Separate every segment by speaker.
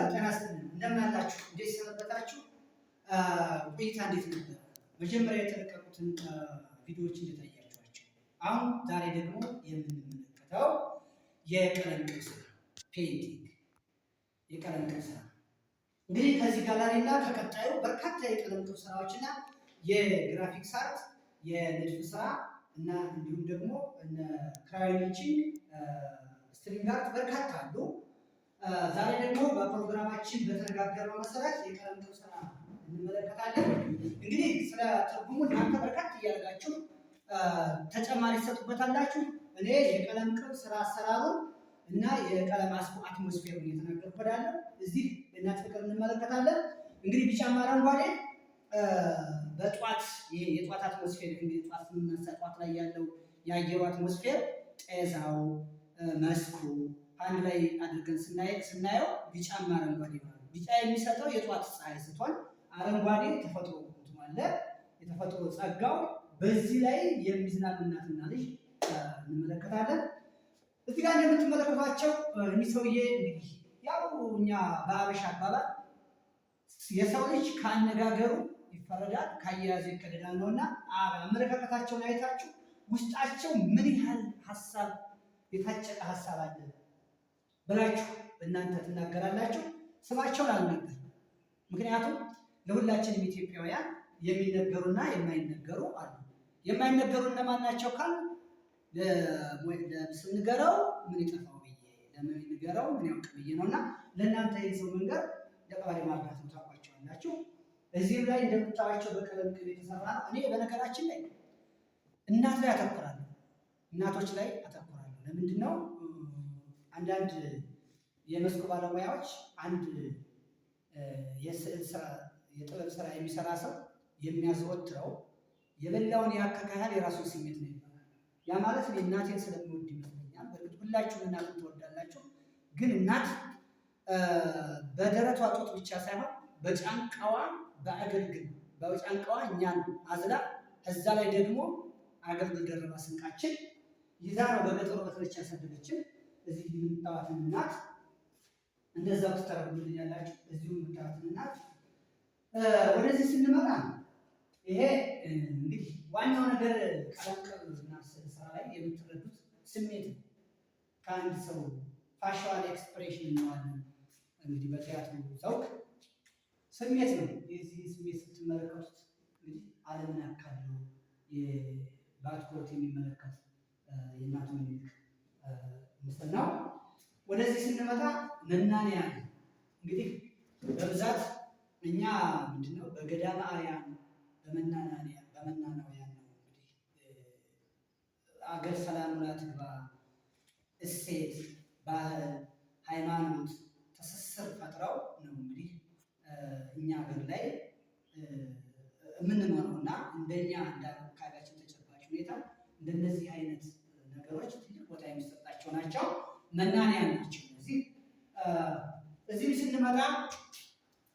Speaker 1: ጤና ይስጥልኝ እንደምን አላችሁ? እንዴት ሰነበታችሁ? ቆይታ እንዴት ነበር? መጀመሪያ የተለቀቁትን ቪዲዮዎች እንደታያችኋቸው፣ አሁን ዛሬ ደግሞ የምንመለከተው የቀለም ቅብ ስራ ፔይንቲንግ፣ የቀለም ቅብ ስራ እንግዲህ ከዚህ ጋላሪ እና ከቀጣዩ በርካታ የቀለም ቅብ ስራዎችና የግራፊክስ አርት፣ የንድፍ ስራ እና እንዲሁም ደግሞ ክራዮኒቺንግ፣ ስትሪንግ አርት በርካታ አሉ። ዛሬ ደግሞ በፕሮግራማችን በተነጋገርነው መሰረት የቀለም ቅብ ስራ እንመለከታለን። እንግዲህ ስለ ትርጉሙ እናንተ በርካታ እያደረጋችሁ ተጨማሪ ትሰጡበታላችሁ። እኔ የቀለም ቅብ ስራ አሰራሩን እና የቀለም አትሞስፌሩን እየተናገርኩ እሄዳለሁ። እዚህ እናት ፍቅር እንመለከታለን። እንግዲህ ቢጫማ አረንጓዴ በጧት የጧት አትሞስፌር እንግዲህ ጧት ስንነሳ ጧት ላይ ያለው የአየሩ አትሞስፌር ጤዛው መስኩ አንድ ላይ አድርገን ስናየው ቢጫማ አረንጓዴ ይሆናል። ቢጫ የሚሰጠው የጧት ፀሐይ ስትሆን አረንጓዴ ተፈጥሮ አለ፣ የተፈጥሮ ጸጋው። በዚህ ላይ የሚዝናኑ እናትና ልጅ እንመለከታለን። እዚህ ጋር እንደምትመለከቷቸው እኒህ ሰውዬ እንግዲህ ያው እኛ በአበሻ አባባል የሰው ልጅ ከአነጋገሩ ይፈረዳል ካያያዙ ይቀደዳል ነውና አመለካከታቸውን አይታችሁ ውስጣቸው ምን ያህል ሀሳብ የታጨቀ ሀሳብ አለ ብላችሁ እናንተ ትናገራላችሁ። ስማቸውን አልናገርም፣ ምክንያቱም ለሁላችንም ኢትዮጵያውያን የሚነገሩና የማይነገሩ አሉ። የማይነገሩ እነማን ናቸው ካል ስንገረው ምን ይጠፋው ብዬ ለምን ንገረው ምን ያውቅ ብዬ ነውና ለእናንተ የሰው መንገር ለቀባሪ ማርጋት ታውቋቸዋላችሁ። እዚህም ላይ እንደምታዋቸው በቀለም ቅብ የተሰራ ነው። እኔ በነገራችን ላይ እናት ላይ አተኩራለሁ፣ እናቶች ላይ አተኩራለሁ። ለምንድን ነው አንዳንድ የመስኩ ባለሙያዎች አንድ የስዕል ስራ የጥበብ ስራ የሚሰራ ሰው የሚያዘወትረው የበላውን ያካካል የራሱን ስሜት ነው ይባላል። ያ ማለት እኔ እናቴን ስለምወድ ይመስለኛል። በእርግጥ ሁላችሁም እናትን ትወዳላችሁ፣ ግን እናት በደረቷ ጡት ብቻ ሳይሆን በጫንቃዋ በአገልግል በጫንቃዋ እኛን አዝላ እዛ ላይ ደግሞ አገልግል ደረባ ስንቃችን ይዛ ነው በገጠሩ በተለች ያሳደገችን። እዚህ የምታዋትን እናት እንደዛው ትተረጉልኛላችሁ። እዚሁ የምታዋትን እናት ወደዚህ ስንመጣ ይሄ እንግዲህ ዋናው ነገር ቀለም ቅብና ስራ ላይ የምትረዱት ስሜት ነው። ከአንድ ሰው ፋሻል ኤክስፕሬሽን እንለዋለን እንግዲህ በቲያትሩ ዘውግ ስሜት ነው። የዚህ ስሜት ስትመለከቱት እንግዲህ ዓለምን ያካለው በአትኩሮት የሚመለከት የእናቱ ምኒልክ ምስል ነው። ወደዚህ ስንመጣ መናንያን እንግዲህ በብዛት እኛ ምንድነው በገዳመ አርያም በመናንያን ነው እንግዲህ አገር ሰላም ሙላ ትግባ እሴት፣ ባህል፣ ሃይማኖት ትስስር ፈጥረው ነው እንግዲህ እኛ ሀገር ላይ የምንኖረውና እንደኛ እንደ አካባቢያችን ተጨባጭ ሁኔታ እንደነዚህ አይነት ነገሮች ትልቅ ቦታ የሚሰጣቸው ናቸው። መናንያን ናቸው። እዚህ ስንመጣ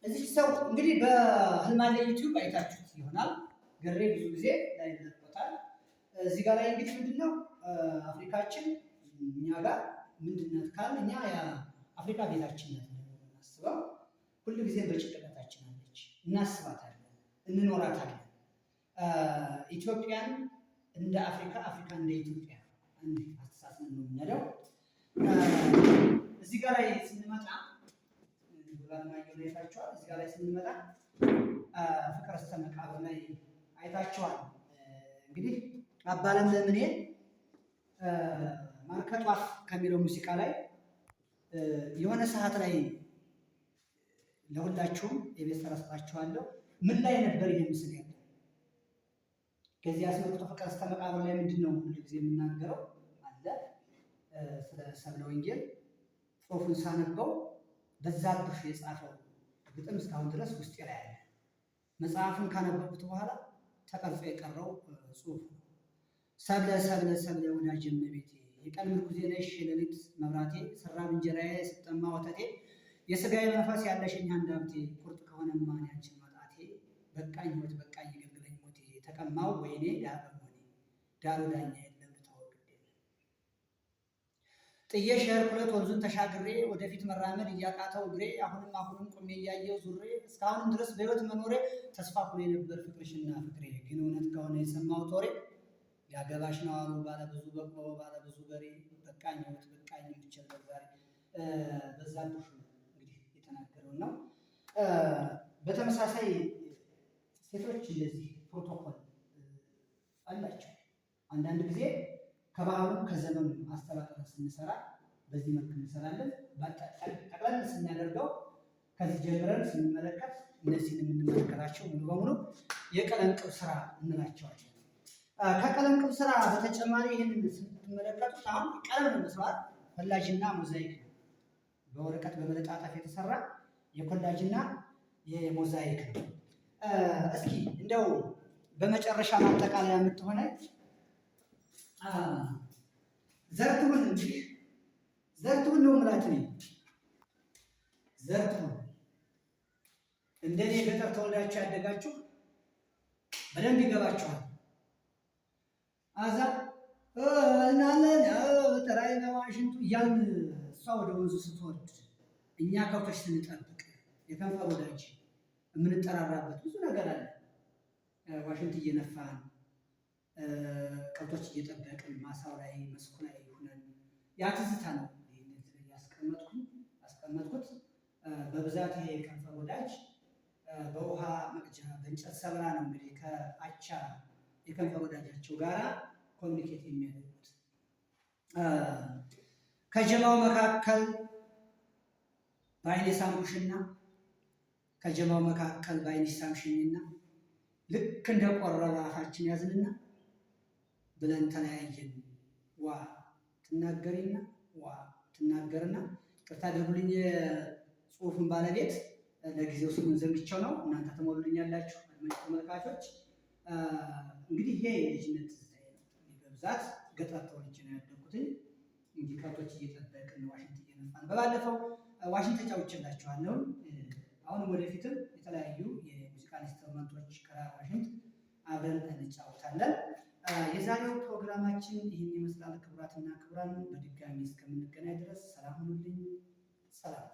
Speaker 1: እዚህ ሰው እንግዲህ በህልማለ ዩቲዩብ አይታችሁት ይሆናል። ገሬ ብዙ ጊዜ ላይ ይለቆታል። እዚህ ጋር ላይ እንግዲህ ምንድነው አፍሪካችን እኛ ጋር ምንድነው ካል እኛ የአፍሪካ ቤታችን ነው እናስበው። ሁሉ ጊዜ በጭንቅላታችን አለች፣ እናስባታለን፣ እንኖራታለን። ኢትዮጵያን እንደ አፍሪካ፣ አፍሪካ እንደ ኢትዮጵያ አንድ አስተሳሰብ ነው የምንለው። እዚህ ጋር ላይ ስንመጣ ባለማየሁ ላይ አይታችኋል። እዚህ ጋር ላይ ስንመጣ ፍቅር እስከ መቃብር ላይ አይታችኋል። እንግዲህ አባለም ለምኔ ማርከጧፍ ከሚለው ሙዚቃ ላይ የሆነ ሰዓት ላይ ለሁላችሁም የቤት ስራ ሰጣችኋለሁ። ምን ላይ ነበር ይሄ ምስል ያለው? ከዚህ አስመልክቶ ፍቅር እስከ መቃብር ላይ ምንድነው ሁሉ ጊዜ የምናገረው አለ ስለ ሰብለ ወንጌል ጽሑፉን ሳነበው በዛብህ የጻፈው ግጥም እስካሁን ድረስ ውስጤ ላይ አለ። መጽሐፉን ካነበብኩት በኋላ ተቀርጾ የቀረው ጽሑፍ ነው። ሰብለ ሰብለ ሰብለ ወዳጄ እመቤቴ፣ የቀን ምርኩዜ ነሽ የሌሊት መብራቴ፣ ስራብ እንጀራዬ ስጠማ ወተቴ፣ የስጋዬ መንፈስ ያለሽኝ አንድ ሀብቴ፣ ቁርጥ ከሆነማ እኔ አንቺን ማጣቴ፣ በቃኝ ሕይወት በቃኝ ይገልግለኝ ሞቴ፣ ተቀማው ወይኔ ዳር በመሆኔ ዳሩ ዳኛ የለም ልተወው ግድ የለም። ጥዬ ሸርኩለት ወንዙን ተሻግሬ ወደፊት መራመድ እያቃተው እግሬ አሁንም ቆሜ እያየው ዙሬ እስካሁንም ድረስ በሕይወት መኖሬ ተስፋ ሁኖ የነበር ፍቅርሽና ፍቅሬ ግን እውነት ከሆነ የሰማሁት ወሬ ያገባሽ ነው አሉ ባለብዙ በቅሎ ባለብዙ በሬ በቃኝ ሕይወት በቃኝ የምችል ዛሬ በዛብህ እንግዲህ የተናገረው ነው። በተመሳሳይ ሴቶች እንደዚህ ፕሮቶኮል አላቸው። አንዳንድ ጊዜ ከባህሉ ከዘመኑ አስተባብረን ስንሰራ በዚህ መልክ እንሰራለን። ጠቅለል ስናደርገው ከዚህ ጀምረን ስንመለከት እነዚህን የምንመለከታቸው ሙሉ በሙሉ የቀለም ቅብ ስራ እንላቸዋለን። ከቀለም ቅብ ስራ በተጨማሪ ይህንን ስትመለከቱት አሁን ቀለም መስራት ኮላጅና ሞዛይክ ነው። በወረቀት በመለጣጠፍ የተሰራ የኮላጅና የሞዛይክ ነው። እስኪ እንደው በመጨረሻ ማጠቃለያ የምትሆነ ዘርቱን እንግዲህ ዘርቱን ነው ምላት ነው። ዘርቱን እንደኔ ገጠር ተወልዳችሁ ያደጋችሁ በደንብ ይገባችኋል። አዛ እናለን ተራይ ነው ዋሽንቱ እያልን እሷ ወደ ወንዙ ስትወርድ እኛ ከብቶች ስንጠብቅ የከንፈር ወዳጅ የምንጠራራበት ብዙ ነገር አለ። ዋሽንት እየነፋን ከብቶች እየጠበቅን ማሳው ላይ መስኩ ላይ ሆነን ያ ትዝታ ነው። ያስቀመጥኩት በብዛት ይሄ የከንፈር ወዳጅ በውሃ መቅጃ በእንጨት ሰብራ ነው እንግዲህ ከአቻ የከንፈር ወዳጃቸው ጋራ ኮሚኒኬት የሚያደርጉት። ከጀማው መካከል በአይኔ ሳምኩሽና ከጀማው መካከል በአይኔ ሳምሽኝና ልክ እንደ ቆረበ አፋችን ያዝንና ብለን ተለያየን። ዋ ትናገሪና ዋ ትናገርና ቅርታ አድርጉልኝ የጽሁፍን ባለቤት ለጊዜው ስሙን ዘንግቼው ነው። እናንተ ትሞሉልኛላችሁ ተመልካቾች። እንግዲህ ይሄ የልጅነት ትዝታዬ ነው። በብዛት ገጠር ተወልጄ ነው ያደግኩትኝ። እንግዲህ ከብቶች እየጠበቅን ዋሽንት እየነፋን በባለፈው ዋሽንት ተጫውቼላችኋለሁ። አሁንም ወደፊትም የተለያዩ የሙዚቃ ኢንስትሩመንቶች ክራር፣ ዋሽንት አብረን እንጫወታለን። የዛሬው ፕሮግራማችን ይህን ይመስላል። ክቡራትና ክቡራን በድጋሚ እስከምንገናኝ ድረስ ሰላም ሁኑልኝ። ሰላም።